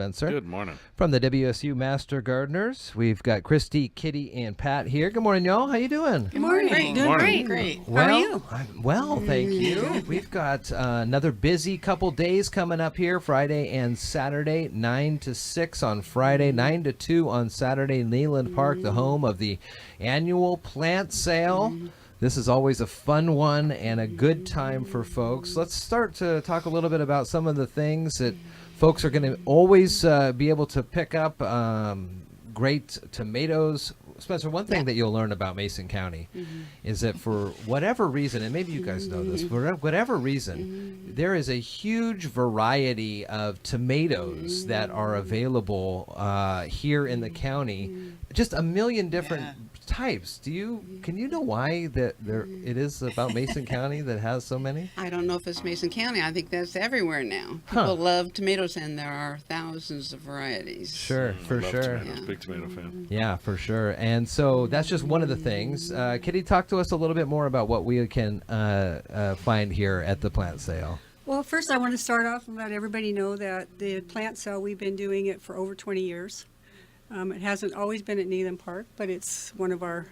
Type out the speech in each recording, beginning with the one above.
Spencer. Good morning. From the WSU Master Gardeners, we've got Christy, Kitty, and Pat here. Good morning, y'all. How you doing? Good morning. Great. Doing Morning. great. Well, How are you? I'm well, thank you. We've got another busy couple days coming up here, Friday and Saturday, 9 to 6 on Friday, 9 to 2 on Saturday, Kneeland Park, the home of the annual plant sale. This is always a fun one and a good time for folks. Let's start to talk a little bit about some of the things that folks are going to always be able to pick up. Great tomatoes. Spencer, one thing that you'll learn about Mason County is that for whatever reason, and maybe you guys know this, for whatever reason, there is a huge variety of tomatoes that are available here in the county. Just a million different types. Can you know why that it is about Mason County that has so many? I don't know if it's Mason County. I think that's everywhere now. People love tomatoes, and there are thousands of varieties. Sure, for Love sure. Tomatoes. Big tomato fan. Yeah, for sure. And so that's just one of the things. Kitty, talk to us a little bit more about what we can find here at the plant sale. Well, first I want to start off and let everybody know that the plant sale, we've been doing it for over 20 years. It hasn't always been at Kneeland Park, but it's one of our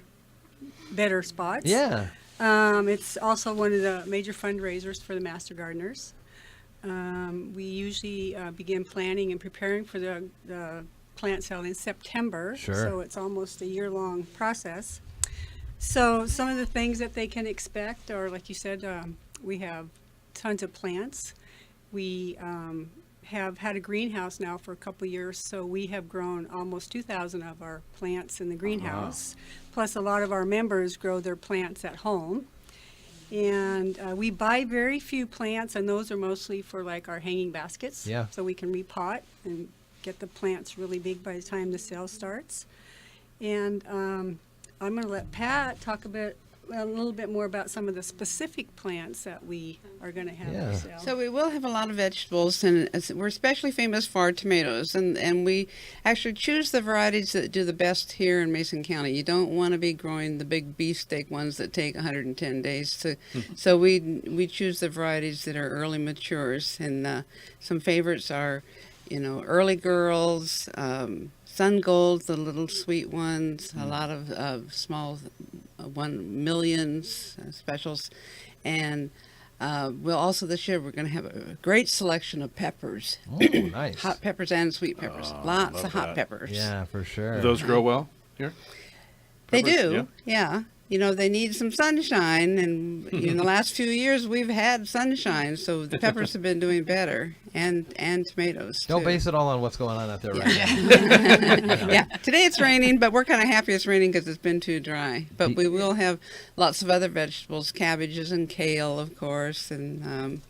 better spots. Yeah. It's also one of the major fundraisers for the Master Gardeners. We usually begin planning and preparing for the plant sale in September. Sure. So it's almost a year-long process. So some of the things that they can expect are, like you said, we have tons of plants. We have had a greenhouse now for a couple years, so we have grown almost 2,000 of our plants in the greenhouse. Plus a lot of our members grow their plants at home. And we buy very few plants, and those are mostly for like our hanging baskets. Yeah. So we can repot and get the plants really big by the time the sale starts. And I'm going to let Pat talk a little bit more about some of the specific plants that we are going to have for sale. So we will have a lot of vegetables, and we're especially famous for our tomatoes, and we actually choose the varieties that do the best here in Mason County. You don't want to be growing the big beefsteak ones that take 110 days to. So we choose the varieties that are early matures, and some favorites are, early girls, sun golds, the little sweet ones, a lot of small 1 millions specials, and we'll also this year we're going to have a great selection of peppers. Oh, nice. Hot peppers and sweet peppers. Lots of hot that. peppers. Yeah, for sure. Do those grow well here? They Peppers? do. Yeah. They need some sunshine, and in the last few years we've had sunshine, so the peppers have been doing better, and tomatoes Don't too. base it all on what's going on out there right now. Yeah, today it's raining, but we're kind of happy it's raining because it's been too dry. But we will have lots of other vegetables, cabbages and kale, of course, and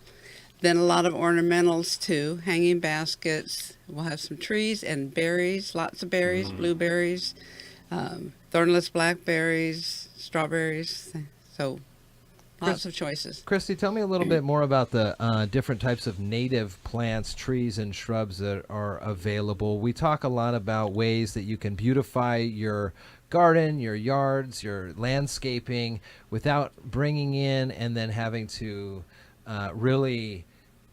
then a lot of ornamentals too, hanging baskets. We'll have some trees and berries, lots of berries, blueberries, thornless blackberries, strawberries, so lots of choices. Christy, tell me a little bit more about the different types of native plants, trees, and shrubs that are available. We talk a lot about ways that you can beautify your garden, your yards, your landscaping without bringing in and then having to really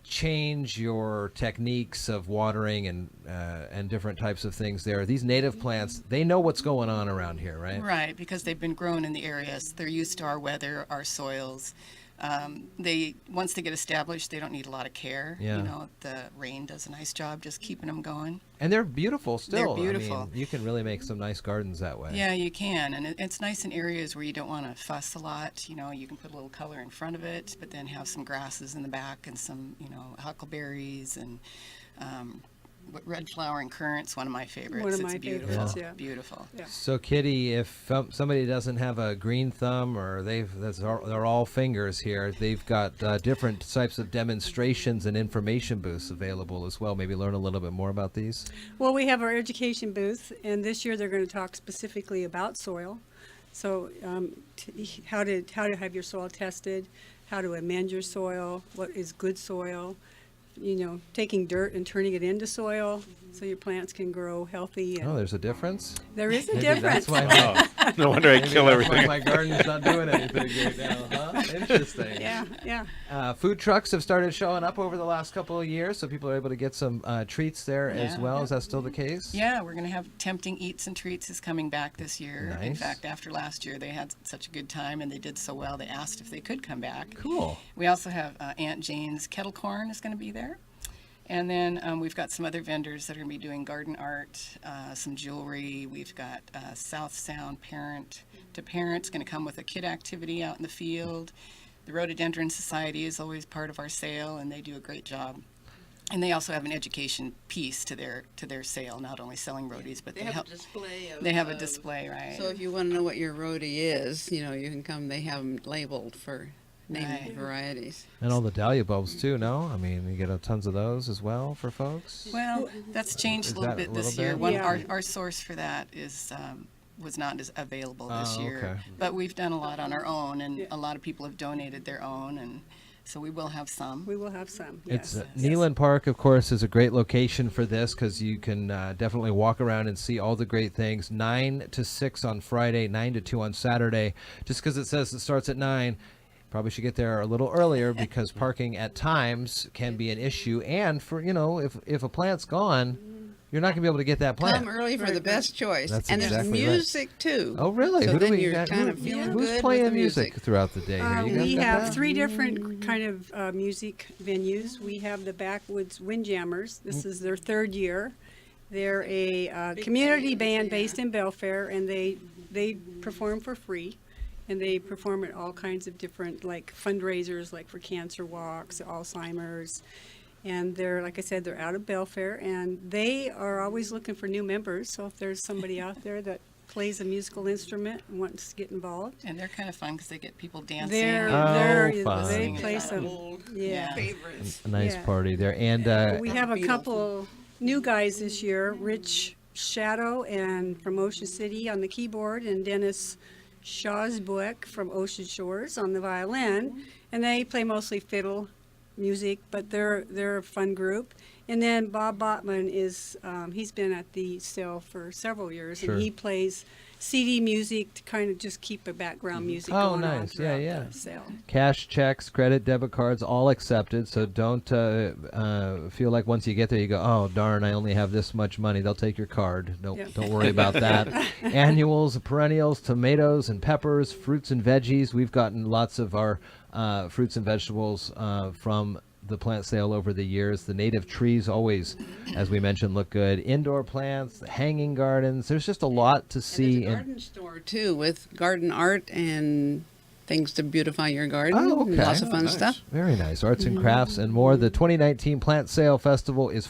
change your techniques of watering and different types of things there. These native plants, they know what's going on around here, right? Right, because they've been grown in the areas. They're used to our weather, our soils. Once they get established, they don't need a lot of care. Yeah. The rain does a nice job just keeping them going. And they're beautiful still. They're beautiful. I mean, you can really make some nice gardens that way. Yeah, you can, and it's nice in areas where you don't want to fuss a lot. You can put a little color in front of it, but then have some grasses in the back and some, huckleberries and red flowering currant's one of my favorites. One of it's my beautiful, favorites, yeah. beautiful. Yeah. So, Kitty, if somebody doesn't have a green thumb or they're all fingers here, they've got different types of demonstrations and information booths available as well. Maybe learn a little bit more about these. Well, we have our education booth, and this year they're going to talk specifically about soil. So how to have your soil tested, how to amend your soil, what is good soil, taking dirt and turning it into soil so your plants can grow healthy. And Oh, there's a difference? there is a Maybe difference. that's why my, Oh, no wonder I maybe kill that's why everything. my garden's not doing anything right now, huh? Interesting. Yeah. Food trucks have started showing up over the last couple of years, so people are able to get some treats there as Yeah. well. Is that still the case? Yeah, we're going to have Tempting Eats and Treats is coming back this year. In Nice. fact, after last year, they had such a good time and they did so well, they asked if they could come back. Cool. We also have Aunt Jane's Kettle Corn is going to be there. And then we've got some other vendors that are going to be doing garden art, some jewelry. We've got South Sound Parent to Parents going to come with a kid activity out in the field. The Rhododendron Society is always part of our sale, and they do a great job. And they also have an education piece to their sale, not only selling roadies, but They have a display of. They have a display, right? So if you want to know what your roadie is, you can come. They have them labeled for named Right. varieties. And all the dahlia bulbs too, no? I mean, you get tons of those as well for folks? Well, that's changed Is a little that bit a this little year. bit? One, Yeah. our source for that is was not as available this Oh, year. okay. But we've done a lot on our own, and a lot of people have donated their own, and so we will have some. We will have some. It's Yes. Kneeland Park, of course, is a great location for this because you can definitely walk around and see all the great things. 9 to 6 on Friday, 9 to 2 on Saturday. Just because it says it starts at 9, probably should get there a little earlier because parking at times can be an issue. And for if a plant's gone, you're not gonna be able to get that plant. Come early for the best choice. That's and exactly there's right. music too. Oh, really? So Who do then we you're got? kind of Who- feeling who's good playing with the music throughout the day? Here? You guys We got have that? 3 different kind of music venues. We have the Backwoods Windjammers. This is their 3rd year. They're a community band based in Belfair, and they perform for free. And they perform at all kinds of different fundraisers, like for cancer walks, Alzheimer's. And they're, like I said, they're out of Belfair, and they are always looking for new members. So if there's somebody out there that plays a musical instrument and wants to get involved, And they're kind of fun because they get people dancing. they're, Oh, they're fun. they Listening play to some, old yeah. favorites. A nice Yeah. party there. And We have a Beatles. couple new guys this year, Rich Shadow and from Ocean City on the keyboard, and Dennis Shawsbuck from Ocean Shores on the violin, and they play mostly fiddle music, but they're a fun group. And then Bob Botman is he's been at the sale for several years, Sure. and he plays CD music to kind of just keep a background music Oh, going on nice. Yeah, throughout yeah. the sale. cash, checks, credit, debit cards, all accepted. So don't feel like once you get there you go, oh darn, I only have this much money. They'll take your card. Yep. Don't worry about that. Annuals, perennials, tomatoes and peppers, fruits and veggies. We've gotten lots of our fruits and vegetables from the plant sale over the years. The native trees always, as we mentioned, look good. Indoor plants, the hanging gardens. There's just a lot to And see. there's a garden store too with garden art and things to beautify your garden. Oh, okay. Lots of Oh, fun nice. stuff. Very nice. Arts and crafts and more. The 2019 Plant Sale Festival is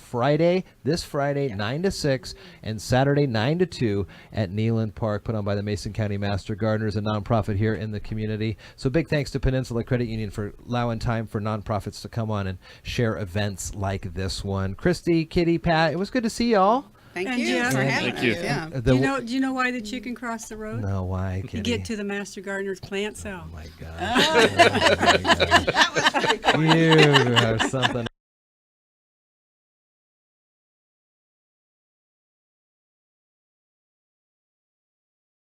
this Friday, 9 to 6, and Saturday, 9 to 2 at Kneeland Park, put on by the Mason County Master Gardeners, a nonprofit here in the community. So big thanks to Peninsula Credit Union for allowing time for nonprofits to come on and share events like this one. Christy, Kitty, Pat, it was good to see y'all. Thank And you Jeff- for Thank having you. us. Yeah. Do you know why the chicken crossed the road? No, why, To Kitty? get to the Master Gardener's plant sale. Oh, my God. Oh, my God. You are something